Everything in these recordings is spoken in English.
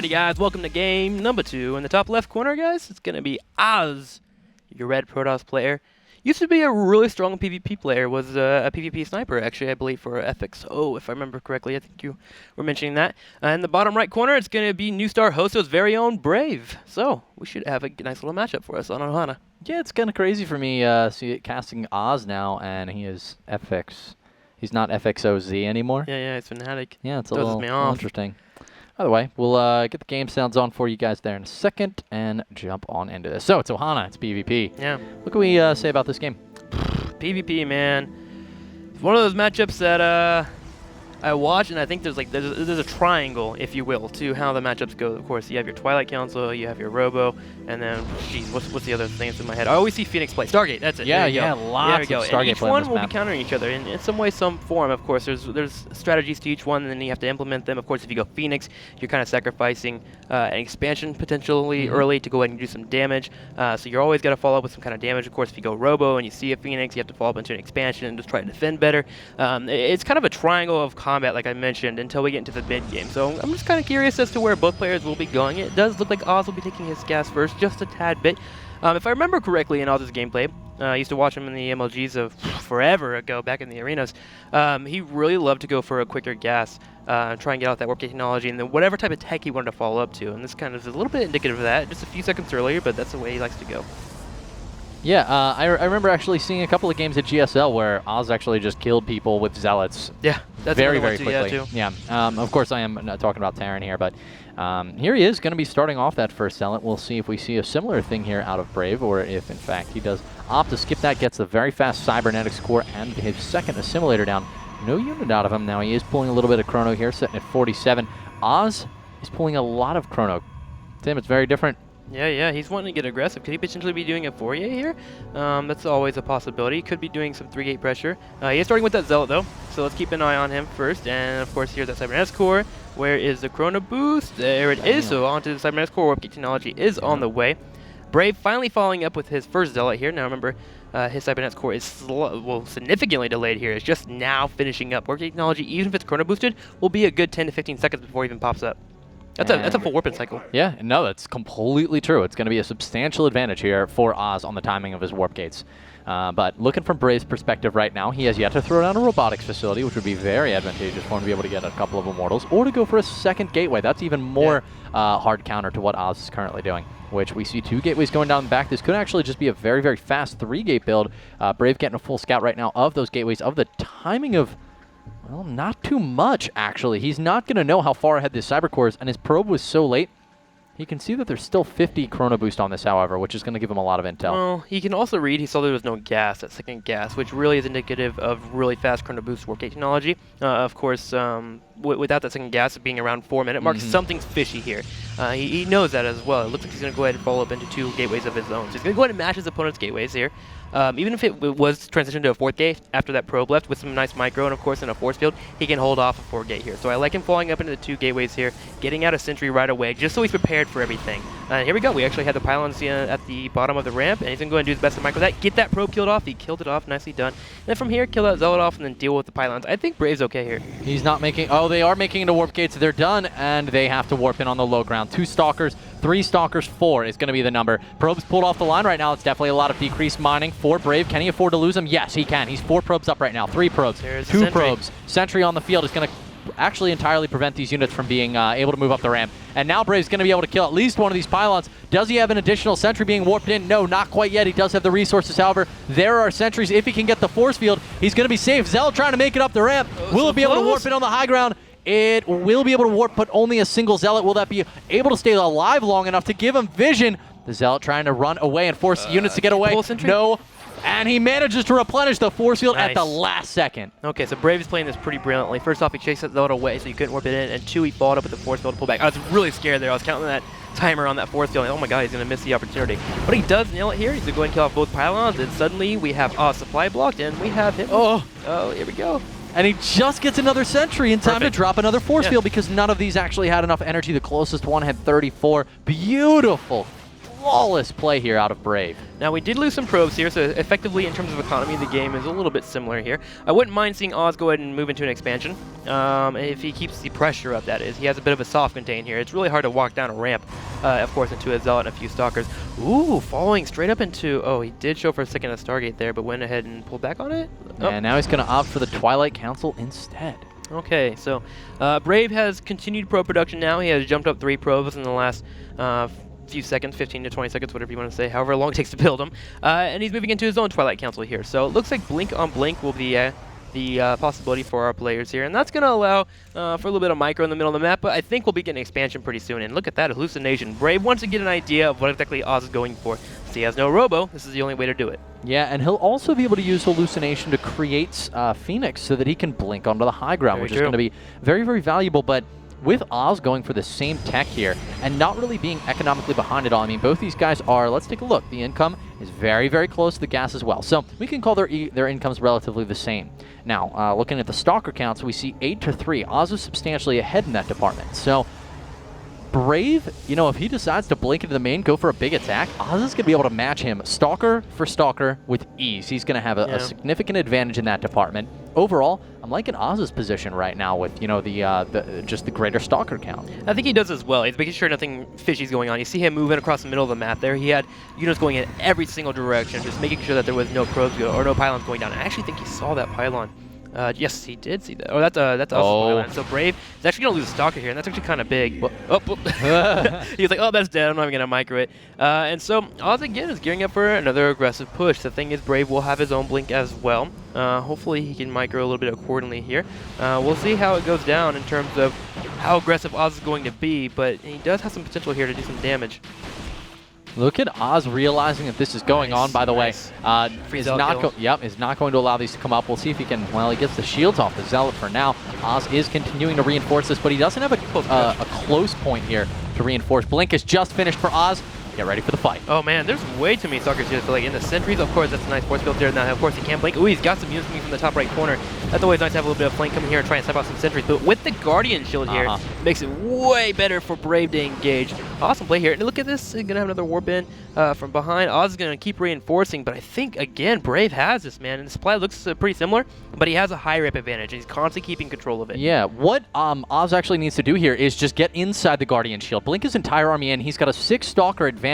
Alrighty guys, welcome to game number 2. In the top left corner guys, it's going to be Oz, your red Protoss player. Used to be a really strong PvP player, was a PvP sniper actually, I believe, for FXO, if I remember correctly. I think you were mentioning that. In the bottom right corner, it's going to be NsHoSeo's very own Brave. So, we should have a nice little matchup for us on Ohana. Yeah, it's kind of crazy for me casting Oz now, and he is FX. He's not FXOZ anymore. Yeah, it's Fnatic. Yeah, it's a little interesting. By the way, we'll get the game sounds on for you guys there in a second and jump on into this. So, it's Ohana, it's PvP. Yeah. What can we say about this game? PvP, man. It's one of those matchups that I watch, and I think there's a triangle, if you will, to how the matchups go. Of course, you have your Twilight Council, you have your Robo, and then, geez, what's the other thing that's in my head? I always see Phoenix play. Stargate, that's it. Yeah, lots of Stargate and each one will map. be countering each other in some way, some form. Of course, there's strategies to each one, and then you have to implement them. Of course, if you go Phoenix, you're kind of sacrificing an expansion potentially early to go ahead and do some damage. So you're always got to follow up with some kind of damage. Of course, if you go Robo and you see a Phoenix, you have to follow up into an expansion and just try to defend better. It's kind of a triangle of combat, like I mentioned, until we get into the mid game. So I'm just kind of curious as to where both players will be going. It does look like Oz will be taking his gas first, just a tad bit. If I remember correctly in Oz's gameplay, I used to watch him in the MLGs of forever ago, back in the arenas. He really loved to go for a quicker gas, try and get out that warp gate technology, and then whatever type of tech he wanted to follow up to. And this kind of is a little bit indicative of that, just a few seconds earlier, but that's the way he likes to go. Yeah, I remember actually seeing a couple of games at GSL where Oz actually just killed people with Zealots. Yeah, that's very quickly. Yeah, of course, I am not talking about Terran here, but here he is going to be starting off that first Zealot. We'll see if we see a similar thing here out of Brave, or if, in fact, he does opt to skip that, gets the very fast Cybernetics core and his second assimilator down. No unit out of him now. He is pulling a little bit of Chrono here, sitting at 47. Oz is pulling a lot of Chrono. Tim, it's very different. Yeah, he's wanting to get aggressive. Could he potentially be doing a Fourier here? That's always a possibility. He could be doing some 3-gate pressure. He is starting with that Zealot, though, so let's keep an eye on him first. And, of course, here's that Cybernetics core. Where is the Chrono Boost? There it is. So onto the Cybernetics core. Warp gate technology is on the way. Brave finally following up with his first Zealot here. Now, remember, his Cybernetics core is significantly delayed here. It's just now finishing up. Warp gate technology, even if it's Chrono Boosted, will be a good 10 to 15 seconds before it even pops up. That's a full warping cycle. Yeah, no, that's completely true. It's going to be a substantial advantage here for Oz on the timing of his warp gates. But looking from Brave's perspective right now, he has yet to throw down a robotics facility, which would be very advantageous for him to be able to get a couple of Immortals, or to go for a second gateway. That's even more hard counter to what Oz is currently doing, which we see 2 gateways going down the back. This could actually just be a very, very fast 3-gate build. Brave getting a full scout right now of those gateways, of the timing of... Well, not too much, actually. He's not going to know how far ahead this Cyber Core is, and his probe was so late. He can see that there's still 50 Chrono Boost on this, however, which is going to give him a lot of intel. Well, he can also read, he saw there was no gas, that second gas, which really is indicative of really fast Chrono Boost warp gate technology. Of course, without that second gas being around 4-minute mark, something's fishy here. He knows that as well. It looks like he's going to go ahead and follow up into 2 gateways of his own. So he's going to go ahead and match his opponent's gateways here. Even if it was transitioned to a 4th gate after that probe left with some nice micro and, of course, in a force field, he can hold off a 4th gate here. So I like him falling up into the 2 gateways here, getting out a sentry right away, just so he's prepared for everything. Here we go. We actually had the pylons at the bottom of the ramp, and he's going to go ahead and do his best to micro that. Get that probe killed off. He killed it off. Nicely done. And then from here, kill that Zealot off and then deal with the pylons. I think Brave's okay here. He's not making... Oh, they are making into warp gates. They're done, and they have to warp in on the low ground. 2 Stalkers, 3 Stalkers, 4 is going to be the number. Probes pulled off the line right now. It's definitely a lot of decreased mining for Brave. Can he afford to lose him? Yes, he can. He's 4 probes up right now. 3 probes, 2 probes. Sentry on the field is going to actually entirely prevent these units from being able to move up the ramp. And now Brave's going to be able to kill at least one of these pylons. Does he have an additional sentry being warped in? No, not quite yet. He does have the resources, however. There are sentries. If he can get the force field, he's going to be safe. Zealot trying to make it up the ramp. Will it be able to warp in on the high ground? It will be able to warp, but only a single Zealot. Will that be able to stay alive long enough to give him vision? The Zealot trying to run away and force units to get away. No. And he manages to replenish the force field at the last second. Okay, so Brave is playing this pretty brilliantly. First off, he chased that Zealot away, so you couldn't warp it in. And 2, he followed up with the force field to pull back. I was really scared there. I was counting that timer on that force field. Like, oh my god, he's going to miss the opportunity. But he does nail it here. He's going to go ahead and kill off both pylons. And suddenly, we have supply blocked, and we have him. Oh, here we go. And he just gets another sentry in time to drop another force field because none of these actually had enough energy. The closest one had 34. Beautiful. flawless play here out of Brave. Now, we did lose some probes here, so effectively, in terms of economy, the game is a little bit similar here. I wouldn't mind seeing Oz go ahead and move into an expansion, if he keeps the pressure up, that is. He has a bit of a soft contain here. It's really hard to walk down a ramp, of course, into a Zealot and a few Stalkers. Ooh, falling straight up into... Oh, he did show for a second a Stargate there, but went ahead and pulled back on it? Oh. And now he's going to opt for the Twilight Council instead. Okay, so Brave has continued probe production now. He has jumped up 3 probes in the last few seconds, 15 to 20 seconds, whatever you want to say, however long it takes to build them. And he's moving into his own Twilight Council here. So it looks like Blink on Blink will be the possibility for our players here. And that's going to allow for a little bit of micro in the middle of the map, but I think we'll be getting expansion pretty soon. And look at that hallucination. Brave wants to get an idea of what exactly Oz is going for. Since he has no Robo, this is the only way to do it. Yeah, and he'll also be able to use hallucination to create Phoenix so that he can blink onto the high ground, which is going to be very, very valuable. But with Oz going for the same tech here and not really being economically behind it all, I mean, both these guys are, let's take a look. The income is very, very close to the gas as well. So we can call their incomes relatively the same. Now, looking at the Stalker counts, we see 8-3. Oz is substantially ahead in that department. So Brave, you know, if he decides to blink into the main, go for a big attack, Oz is going to be able to match him Stalker for Stalker with ease. He's going to have a significant advantage in that department. Overall, I'm liking Oz's position right now with, you know, just the greater Stalker count. I think he does as well. He's making sure nothing fishy is going on. You see him moving across the middle of the map there. He had units going in every single direction, just making sure that there was no probes or no pylons going down. I actually think he saw that pylon. Yes, he did see that. Oh, that's Oz's pylon. So Brave is actually going to lose a Stalker here, and that's actually kind of big. He was like, oh, that's dead. I'm not even going to micro it. And so Oz, again, is gearing up for another aggressive push. The thing is, Brave will have his own blink as well. Hopefully, he can micro a little bit accordingly here. We'll see how it goes down in terms of how aggressive Oz is going to be, but he does have some potential here to do some damage. Look at Oz realizing that this is going on, by the way. Is not going to allow these to come up. We'll see if he can, well, he gets the shields off the Zealot for now. Oz is continuing to reinforce this, but he doesn't have a close point here to reinforce. Blink is just finished for Oz. Get ready for the fight. Oh man, there's way too many Stalkers here. So like in the sentries, of course, that's a nice force field there. Now, of course, he can't blink. Ooh, he's got some units coming from the top right corner. That's always nice to have a little bit of flank coming here and try and step out some sentries. But with the Guardian Shield here, makes it way better for Brave to engage. Awesome play here. And look at this. He's going to have another warp in from behind. Oz is going to keep reinforcing, but I think, again, Brave has this, man. And the supply looks pretty similar, but he has a high rep advantage. He's constantly keeping control of it. Yeah, what Oz actually needs to do here is just get inside the Guardian Shield. Blink his entire army in. He's got a 6 Stalker advantage.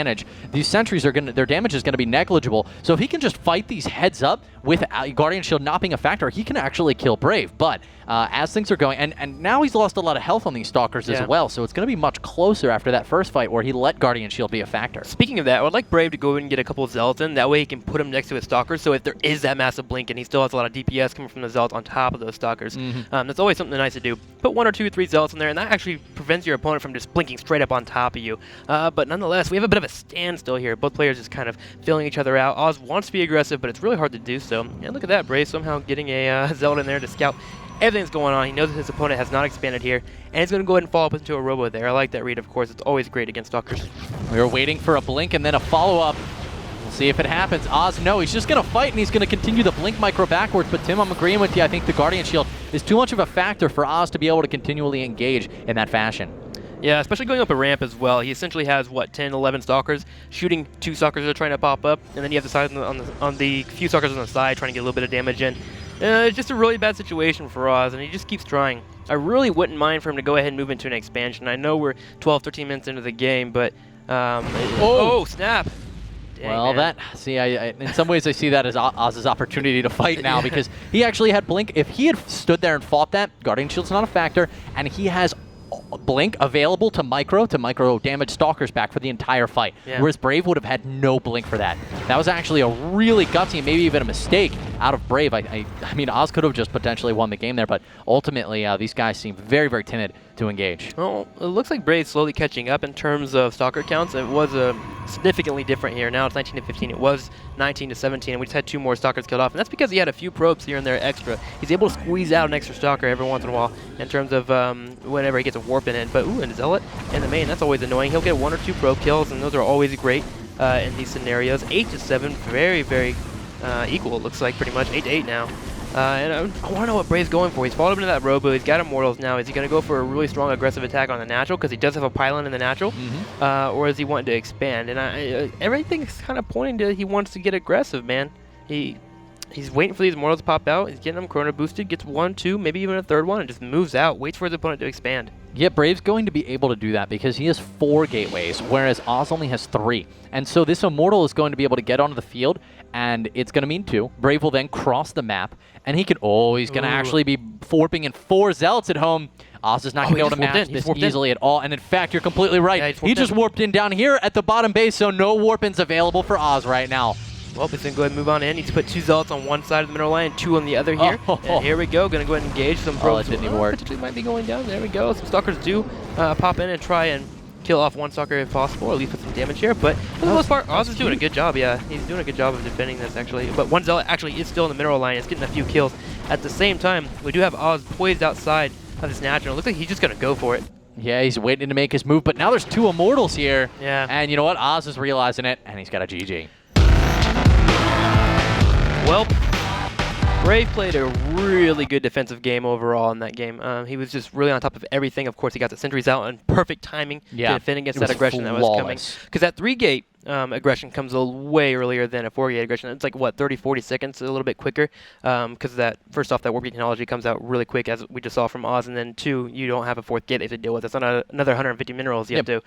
These sentries are their damage is going to be negligible. So if he can just fight these heads up with Guardian Shield not being a factor, he can actually kill Brave. But as things are going, and now he's lost a lot of health on these Stalkers as well, so it's going to be much closer after that first fight where he let Guardian Shield be a factor. Speaking of that, I would like Brave to go and get a couple of Zealots in. That way he can put him next to his Stalkers, so if there is that massive blink and he still has a lot of DPS coming from the Zealots on top of those Stalkers, that's always something nice to do. Put 1 or 2 or 3 Zealots in there, and that actually prevents your opponent from just blinking straight up on top of you. But nonetheless, we have a bit of a standstill here. Both players just kind of filling each other out. Oz wants to be aggressive, but it's really hard to do so. And look at that, Brave somehow getting a Zealot in there to scout everything's going on. He knows that his opponent has not expanded here, and he's going to go ahead and follow up into a Robo there. I like that read, of course. It's always great against Stalkers. We were waiting for a blink and then a follow-up. We'll see if it happens. Oz, no, he's just going to fight, and he's going to continue the blink micro backwards. But Tim, I'm agreeing with you. I think the Guardian Shield is too much of a factor for Oz to be able to continually engage in that fashion. Yeah, especially going up a ramp as well. He essentially has, what, 10, 11 Stalkers, shooting 2 Stalkers that are trying to pop up, and then you have the side on the few Stalkers on the side trying to get a little bit of damage in. It's just a really bad situation for Oz, and he just keeps trying. I really wouldn't mind for him to go ahead and move into an expansion. I know we're 12, 13 minutes into the game, but... oh, snap! Dang, well, man. in some ways I see that as Oz's opportunity to fight now because he actually had Blink. If he had stood there and fought that, Guardian Shield's not a factor, and he has Blink available to micro damage Stalkers back for the entire fight, whereas Brave would have had no Blink for that. That was actually a really gutsy, maybe even a mistake out of Brave. I mean, Oz could have just potentially won the game there, but ultimately these guys seem very, very timid to engage. Well, it looks like Brave's slowly catching up in terms of Stalker counts. It was significantly different here. Now it's 19 to 15. It was 19 to 17, and we just had 2 more Stalkers killed off, and that's because he had a few probes here and there extra. He's able to squeeze out an extra Stalker every once in a while in terms of whenever he gets a warp in it. But ooh, and Zealot in the main, that's always annoying. He'll get 1 or 2 probe kills, and those are always great in these scenarios. 8 to 7, very, very equal. It looks like pretty much 8 to 8 now. And I want to know what Brave's going for. He's followed into that Robo. He's got Immortals now. Is he going to go for a really strong aggressive attack on the natural because he does have a pylon in the natural? Or is he wanting to expand? And everything's kind of pointing to he wants to get aggressive, man. He's waiting for these Immortals to pop out. He's getting them Chrono boosted, gets 1, 2, maybe even a third one, and just moves out, waits for his opponent to expand. Yeah, Brave's going to be able to do that because he has 4 gateways, whereas Oz only has 3. And so this Immortal is going to be able to get onto the field, and it's going to mean 2. Brave will then cross the map, and he can, he's going to actually be warping in 4 Zealots at home. Oz is not going to be able to match this easily at all. And in fact, you're completely right. Yeah, he just warped in down here at the bottom base, so no warp-ins available for Oz right now. Well, he's going to go ahead and move on in. He's put 2 Zealots on one side of the middle line, 2 on the other here. And here we go. Going to go ahead and engage some probes. It didn't even work. Potentially might be going down. There we go. Some Stalkers do pop in and try and kill off one Stalker if possible, or at least put some damage here. But for the most part, Oz is doing a good job. Yeah, he's doing a good job of defending this, actually. But one Zealot actually is still in the mineral line. It's getting a few kills. At the same time, we do have Oz poised outside of this natural. It looks like he's just going to go for it. Yeah, he's waiting to make his move, but now there's 2 Immortals here. Yeah. And you know what? Oz is realizing it, and he's got a GG. Well, Brave played a really good defensive game overall in that game. He was just really on top of everything. Of course, he got the sentries out on perfect timing to defend against that aggression that was coming. Because that 3-gate aggression comes way earlier than a 4-gate aggression. It's like, what, 30, 40 seconds, a little bit quicker. Because that, first off, that warp technology comes out really quick, as we just saw from Oz. And then 2, you don't have a 4th gate they have to deal with. It's another 150 minerals you have to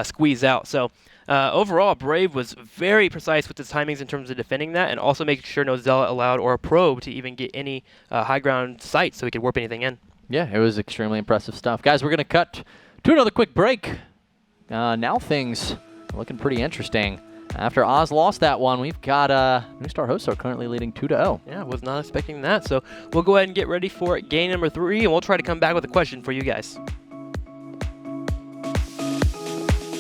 squeeze out. So overall, Brave was very precise with his timings in terms of defending that, and also making sure no Zealot allowed or a probe to even get any high ground sight so he could warp anything in. Yeah, it was extremely impressive stuff. Guys, we're going to cut to another quick break. Now things are looking pretty interesting. After Oz lost that one, we've got NsHoSeo currently leading 2-0. Yeah, was not expecting that. So we'll go ahead and get ready for game number 3, and we'll try to come back with a question for you guys.